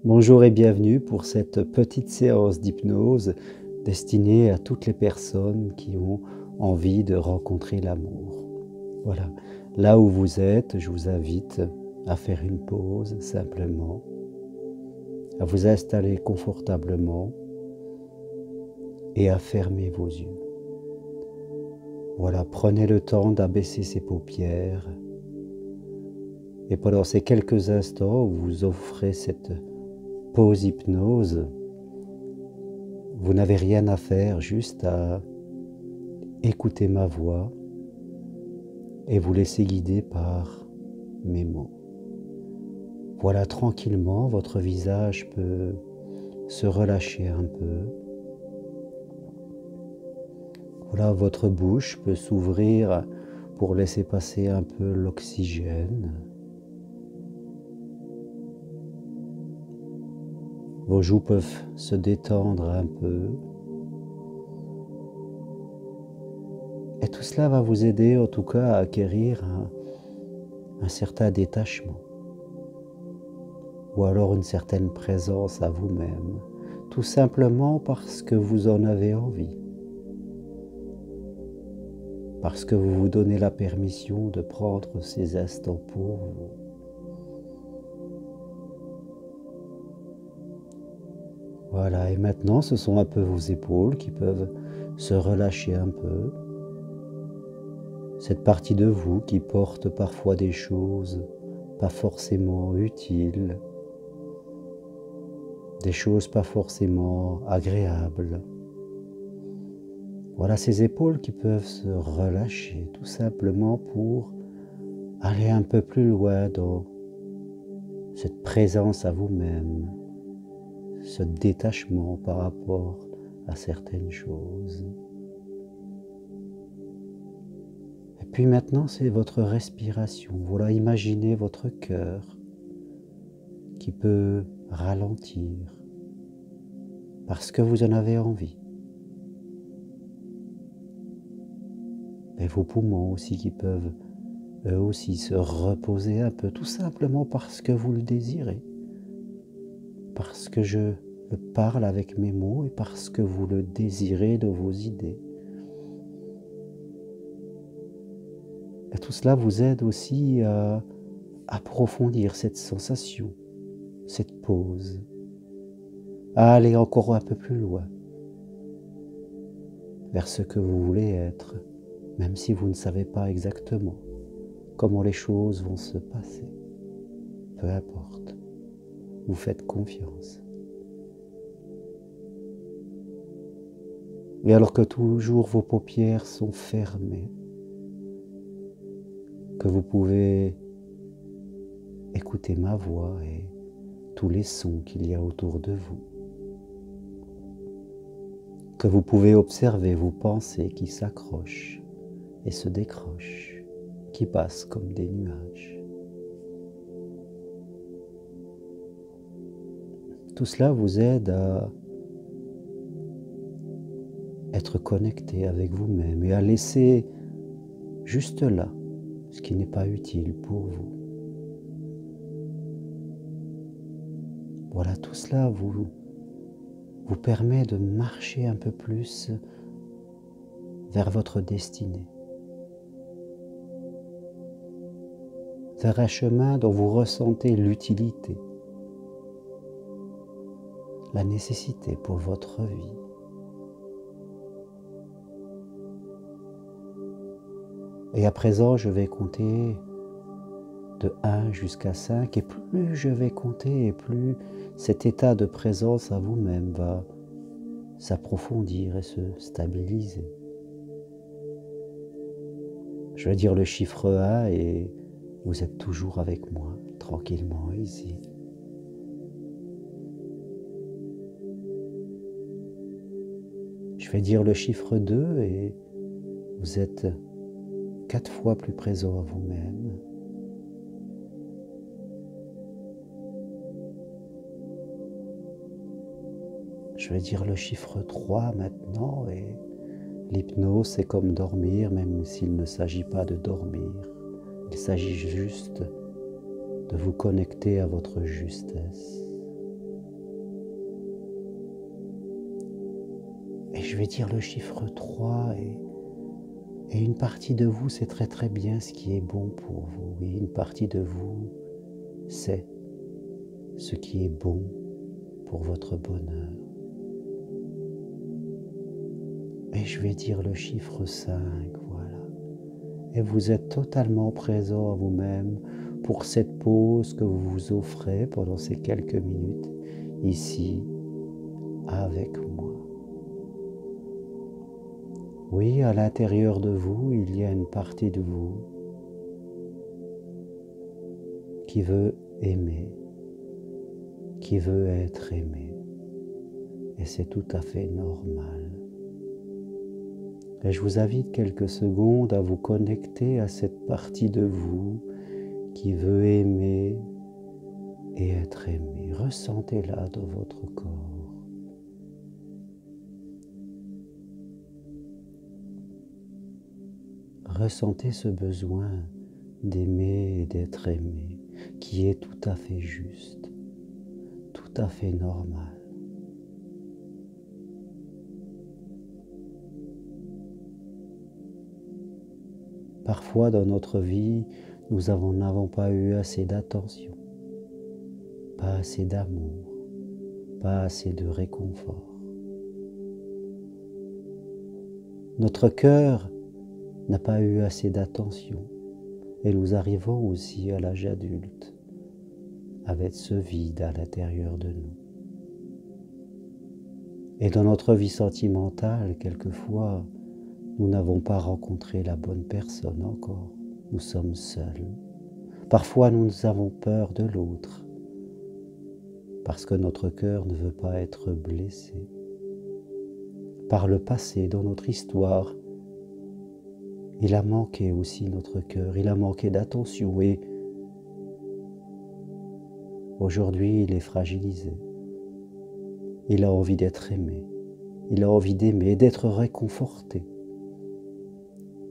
Bonjour et bienvenue pour cette petite séance d'hypnose destinée à toutes les personnes qui ont envie de rencontrer l'amour. Voilà, là où vous êtes, je vous invite à faire une pause simplement, à vous installer confortablement et à fermer vos yeux. Voilà, prenez le temps d'abaisser ses paupières et pendant ces quelques instants où vous offrez cette pause hypnose, vous n'avez rien à faire, juste à écouter ma voix et vous laisser guider par mes mots. Voilà, tranquillement, votre visage peut se relâcher un peu. Voilà, votre bouche peut s'ouvrir pour laisser passer un peu l'oxygène. Vos joues peuvent se détendre un peu. Et tout cela va vous aider en tout cas à acquérir un certain détachement. Ou alors une certaine présence à vous-même, tout simplement parce que vous en avez envie. Parce que vous vous donnez la permission de prendre ces instants pour vous. Voilà, et maintenant ce sont un peu vos épaules qui peuvent se relâcher un peu. Cette partie de vous qui porte parfois des choses pas forcément utiles, des choses pas forcément agréables. Voilà ces épaules qui peuvent se relâcher tout simplement pour aller un peu plus loin dans cette présence à vous-même, ce détachement par rapport à certaines choses. Et puis maintenant, c'est votre respiration. Voilà, imaginez votre cœur qui peut ralentir parce que vous en avez envie. Et vos poumons aussi qui peuvent eux aussi se reposer un peu, tout simplement parce que vous le désirez, parce que je parle avec mes mots et parce que vous le désirez de vos idées. Et tout cela vous aide aussi à approfondir cette sensation, cette pause, à aller encore un peu plus loin vers ce que vous voulez être, même si vous ne savez pas exactement comment les choses vont se passer. Peu importe, vous faites confiance. Et alors que toujours vos paupières sont fermées, que vous pouvez écouter ma voix et tous les sons qu'il y a autour de vous, que vous pouvez observer vos pensées qui s'accrochent et se décrochent, qui passent comme des nuages. Tout cela vous aide à être connecté avec vous-même et à laisser juste là ce qui n'est pas utile pour vous. Voilà, tout cela vous permet de marcher un peu plus vers votre destinée, vers un chemin dont vous ressentez l'utilité, la nécessité pour votre vie. Et à présent, je vais compter de 1 jusqu'à 5, et plus je vais compter, et plus cet état de présence à vous-même va s'approfondir et se stabiliser. Je vais dire le chiffre 1 et vous êtes toujours avec moi, tranquillement ici. Je vais dire le chiffre 2 et vous êtes 4 fois plus présent à vous-même. Je vais dire le chiffre 3 maintenant et l'hypnose c'est comme dormir, même s'il ne s'agit pas de dormir. Il s'agit juste de vous connecter à votre justesse. je vais dire le chiffre 3 et une partie de vous sait très très bien ce qui est bon pour vous. Et une partie de vous sait ce qui est bon pour votre bonheur. Et je vais dire le chiffre 5, voilà. Et vous êtes totalement présent à vous-même pour cette pause que vous vous offrez pendant ces quelques minutes, ici, avec moi. Oui, à l'intérieur de vous, il y a une partie de vous qui veut aimer, qui veut être aimé. Et c'est tout à fait normal. Et je vous invite quelques secondes à vous connecter à cette partie de vous qui veut aimer et être aimé. Ressentez-la dans votre corps. Ressentez ce besoin d'aimer et d'être aimé qui est tout à fait juste, tout à fait normal. Parfois dans notre vie, nous n'avons pas eu assez d'attention, pas assez d'amour, pas assez de réconfort. Notre cœur n'a pas eu assez d'attention et nous arrivons aussi à l'âge adulte avec ce vide à l'intérieur de nous. Et dans notre vie sentimentale, quelquefois, nous n'avons pas rencontré la bonne personne encore. Nous sommes seuls. Parfois, nous avons peur de l'autre parce que notre cœur ne veut pas être blessé. Par le passé, dans notre histoire, il a manqué aussi notre cœur, il a manqué d'attention et aujourd'hui il est fragilisé. Il a envie d'être aimé, il a envie d'aimer, d'être réconforté.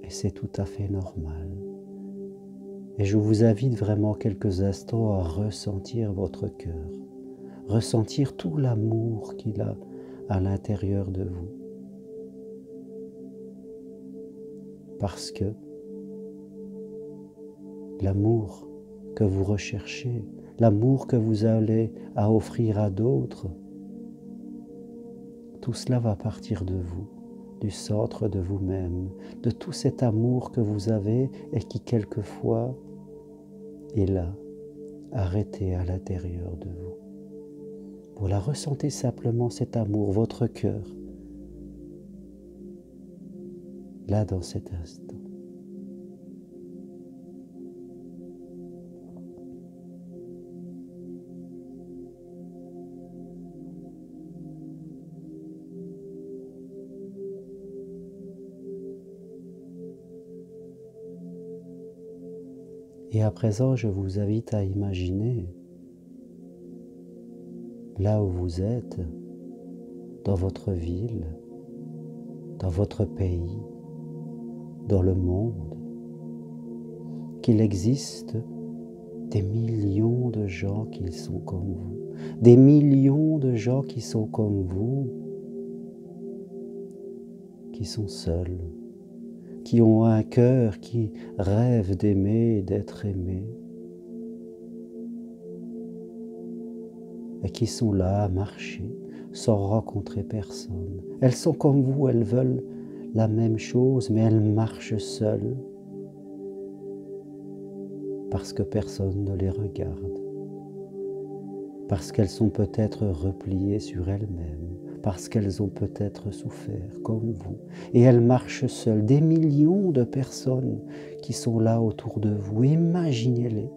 Et c'est tout à fait normal. Et je vous invite vraiment quelques instants à ressentir votre cœur, ressentir tout l'amour qu'il a à l'intérieur de vous. Parce que l'amour que vous recherchez, l'amour que vous allez à offrir à d'autres, tout cela va partir de vous, du centre de vous-même, de tout cet amour que vous avez et qui quelquefois est là, arrêté à l'intérieur de vous. Voilà, ressentez simplement cet amour, votre cœur, là dans cet instant. Et à présent, je vous invite à imaginer là où vous êtes, dans votre ville, dans votre pays, dans le monde, qu'il existe des millions de gens qui sont comme vous, des millions de gens qui sont comme vous, qui sont seuls, qui ont un cœur qui rêve d'aimer et d'être aimé, et qui sont là à marcher sans rencontrer personne. Elles sont comme vous, elles veulent la même chose, mais elles marchent seules parce que personne ne les regarde, parce qu'elles sont peut-être repliées sur elles-mêmes, parce qu'elles ont peut-être souffert comme vous, et elles marchent seules. Des millions de personnes qui sont là autour de vous, imaginez-les.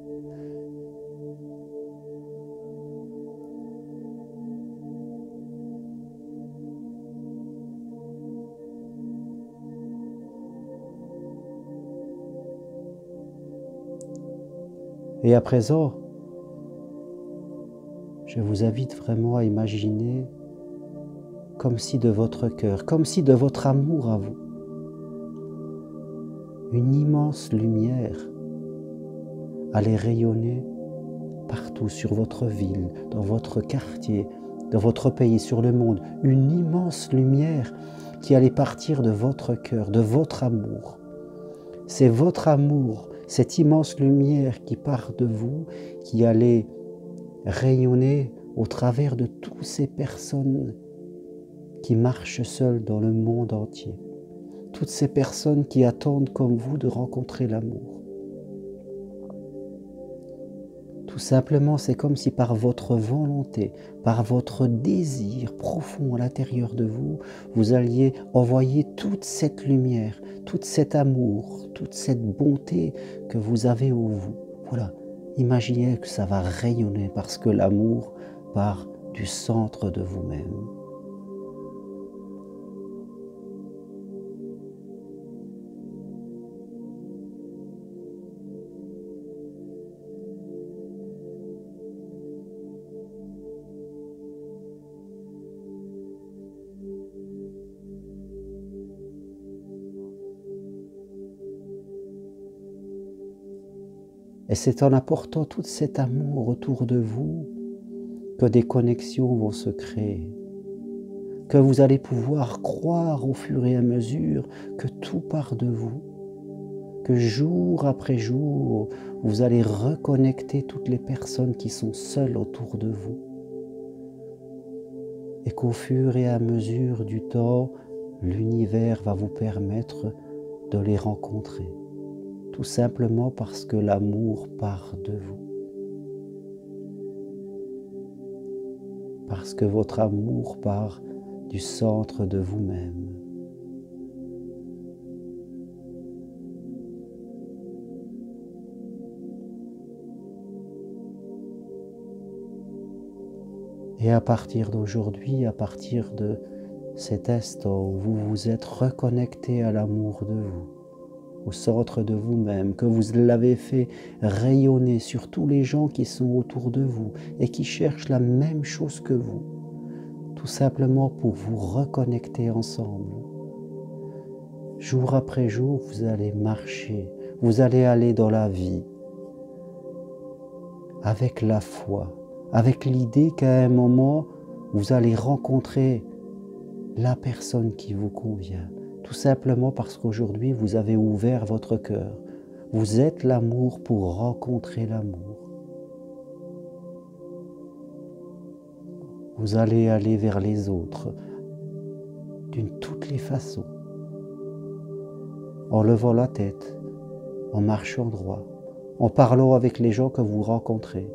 Et à présent, je vous invite vraiment à imaginer comme si de votre cœur, comme si de votre amour à vous, une immense lumière allait rayonner partout sur votre ville, dans votre quartier, dans votre pays, sur le monde, une immense lumière qui allait partir de votre cœur, de votre amour. C'est votre amour, cette immense lumière qui part de vous, qui allait rayonner au travers de toutes ces personnes qui marchent seules dans le monde entier. Toutes ces personnes qui attendent comme vous de rencontrer l'amour. Tout simplement, c'est comme si par votre volonté, par votre désir profond à l'intérieur de vous, vous alliez envoyer toute cette lumière, tout cet amour, toute cette bonté que vous avez en vous. Voilà, imaginez que ça va rayonner parce que l'amour part du centre de vous-même. Et c'est en apportant tout cet amour autour de vous que des connexions vont se créer, que vous allez pouvoir croire au fur et à mesure que tout part de vous, que jour après jour, vous allez reconnecter toutes les personnes qui sont seules autour de vous, et qu'au fur et à mesure du temps, l'univers va vous permettre de les rencontrer. Tout simplement parce que l'amour part de vous. Parce que votre amour part du centre de vous-même. Et à partir d'aujourd'hui, à partir de cet instant où vous vous êtes reconnecté à l'amour de vous, au centre de vous-même, que vous l'avez fait rayonner sur tous les gens qui sont autour de vous et qui cherchent la même chose que vous, tout simplement pour vous reconnecter ensemble. Jour après jour, vous allez marcher, vous allez aller dans la vie avec la foi, avec l'idée qu'à un moment, vous allez rencontrer la personne qui vous convient. Tout simplement parce qu'aujourd'hui, vous avez ouvert votre cœur. Vous êtes l'amour pour rencontrer l'amour. Vous allez aller vers les autres d'une toutes les façons. En levant la tête, en marchant droit, en parlant avec les gens que vous rencontrez.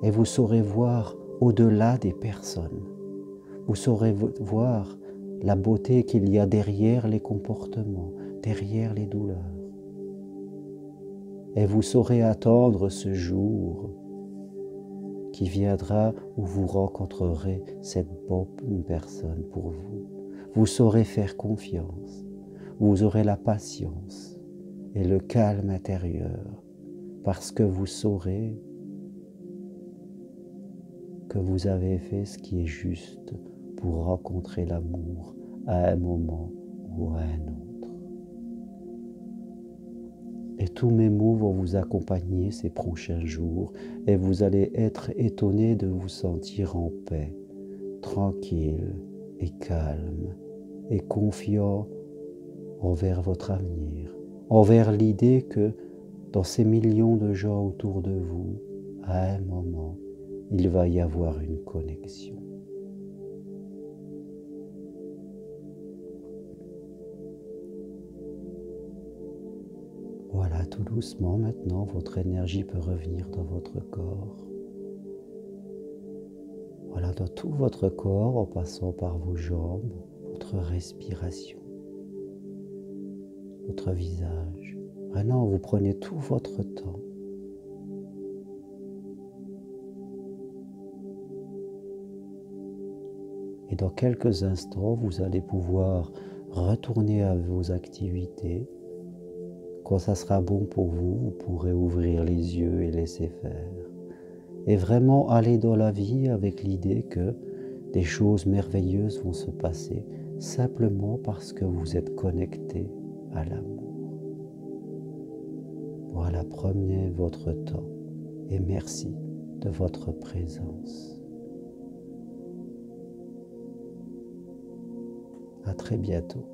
Et vous saurez voir au-delà des personnes. Vous saurez voir la beauté qu'il y a derrière les comportements, derrière les douleurs. Et vous saurez attendre ce jour qui viendra où vous rencontrerez cette bonne personne pour vous. Vous saurez faire confiance, vous aurez la patience et le calme intérieur parce que vous saurez que vous avez fait ce qui est juste pour rencontrer l'amour à un moment ou à un autre. Et tous mes mots vont vous accompagner ces prochains jours et vous allez être étonnés de vous sentir en paix, tranquille et calme et confiant envers votre avenir, envers l'idée que dans ces millions de gens autour de vous, à un moment, il va y avoir une connexion. Voilà, tout doucement maintenant, votre énergie peut revenir dans votre corps. Voilà, dans tout votre corps, en passant par vos jambes, votre respiration, votre visage. Maintenant, vous prenez tout votre temps. Et dans quelques instants, vous allez pouvoir retourner à vos activités. Quand ça sera bon pour vous, vous pourrez ouvrir les yeux et laisser faire. Et vraiment aller dans la vie avec l'idée que des choses merveilleuses vont se passer simplement parce que vous êtes connecté à l'amour. Voilà, prenez votre temps et merci de votre présence. À très bientôt.